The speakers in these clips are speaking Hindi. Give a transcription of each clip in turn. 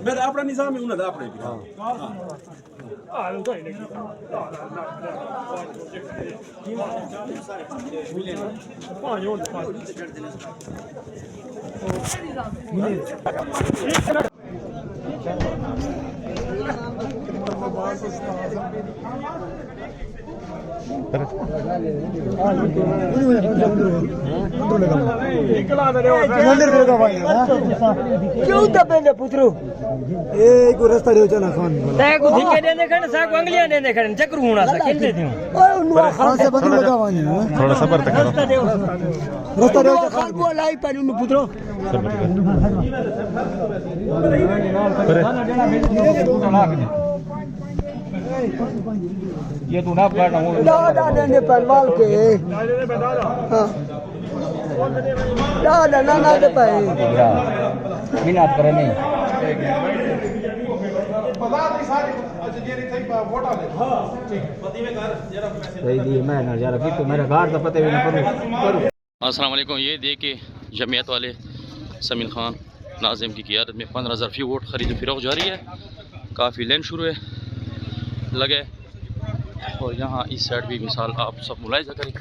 मेरा अपना निजाम है उन्हें अपने क्यों दबे पुत्रो ए को रास्ता रे चला खान ते को धिके देने खण सा को अंगलियां देने खण चक्रू होना सा खेलते थे ओए उनवा खान से बदल लगावानी थोड़ा सबर तक करो रास्ता रे खान को लाई पानी में पुत्रो ये तू ना पढ़ना हो दादा ने परवाल के हां दादा ना दे पाए मिनात करे नहीं अस्सलाम वालेकुम। ये देखिए जमीयत वाले समील खान नाजिम की क़ियादत में 15,000 फी वोट खरीद फरोख्त जारी है। काफ़ी लाइन शुरू है लगे और यहाँ इस साइड भी मिसाल आप सब मुलाहिजा करें।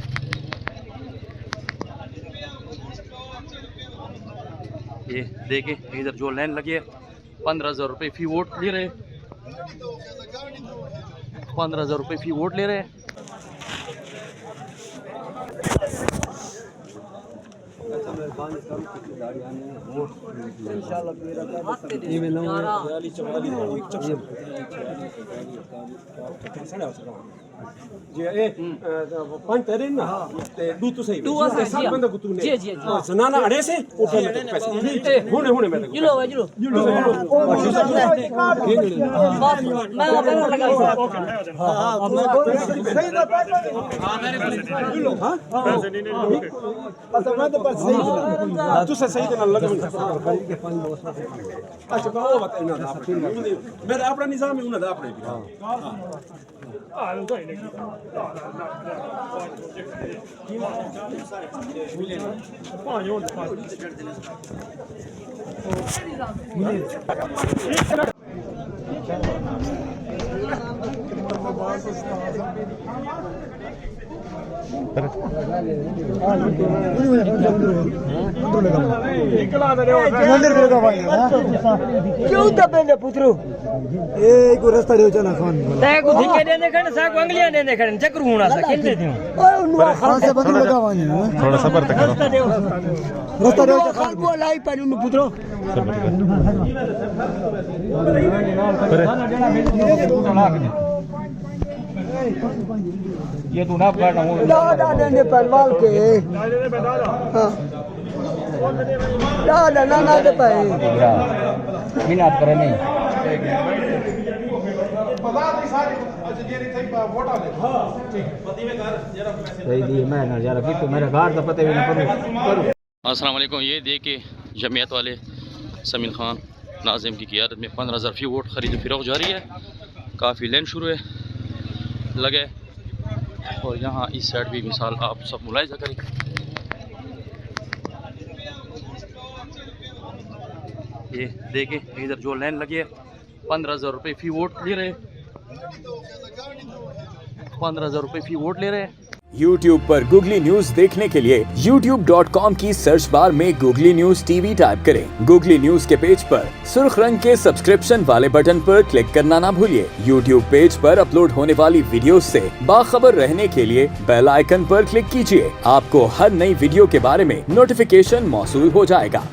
ये देखें इधर जो लाइन लगी है 15,000 रुपये फी वोट ले रहे, 15,000 रुपये फी वोट ले रहे हैं। मेरा अपना निजाम है उन्हें अपने क्यों दबे पुत्रो ए को रास्ता रे चला खान ते को धिके देने खण सा को अंगलियां देने खण चक्रू होना सा खेलते थे ओए उनवा खान से बदल लगावानी थोड़ा सबर तक करो रास्ता रे खान को लाई पानी में पुत्रो ये तू ना पढ़ना हो दादा ने परवाल के हां दादा ना दे पाए मिनात करे नहीं अस्सलाम वालेकुम। ये देखिए जमीयत वाले समील खान नाजिम की क़ियादत में 15,000 फी वोट खरीद फरोख्त जारी है। काफ़ी लाइन शुरू है लगे और यहाँ इस साइड भी मिसाल आप सब मुलाहिजा करें। ये देखें इधर जो लाइन लगी है 15,000 रुपये फी वोट ले रहे, 15,000 रुपये फी वोट ले रहे हैं। YouTube पर गूगली न्यूज देखने के लिए youtube.com की सर्च बार में गूगली न्यूज टीवी टाइप करें। गूगली न्यूज के पेज पर सुर्ख रंग के सब्सक्रिप्शन वाले बटन पर क्लिक करना ना भूलिए। YouTube पेज पर अपलोड होने वाली वीडियो से बाखबर रहने के लिए बेल आइकन पर क्लिक कीजिए। आपको हर नई वीडियो के बारे में नोटिफिकेशन मौसूल हो जाएगा।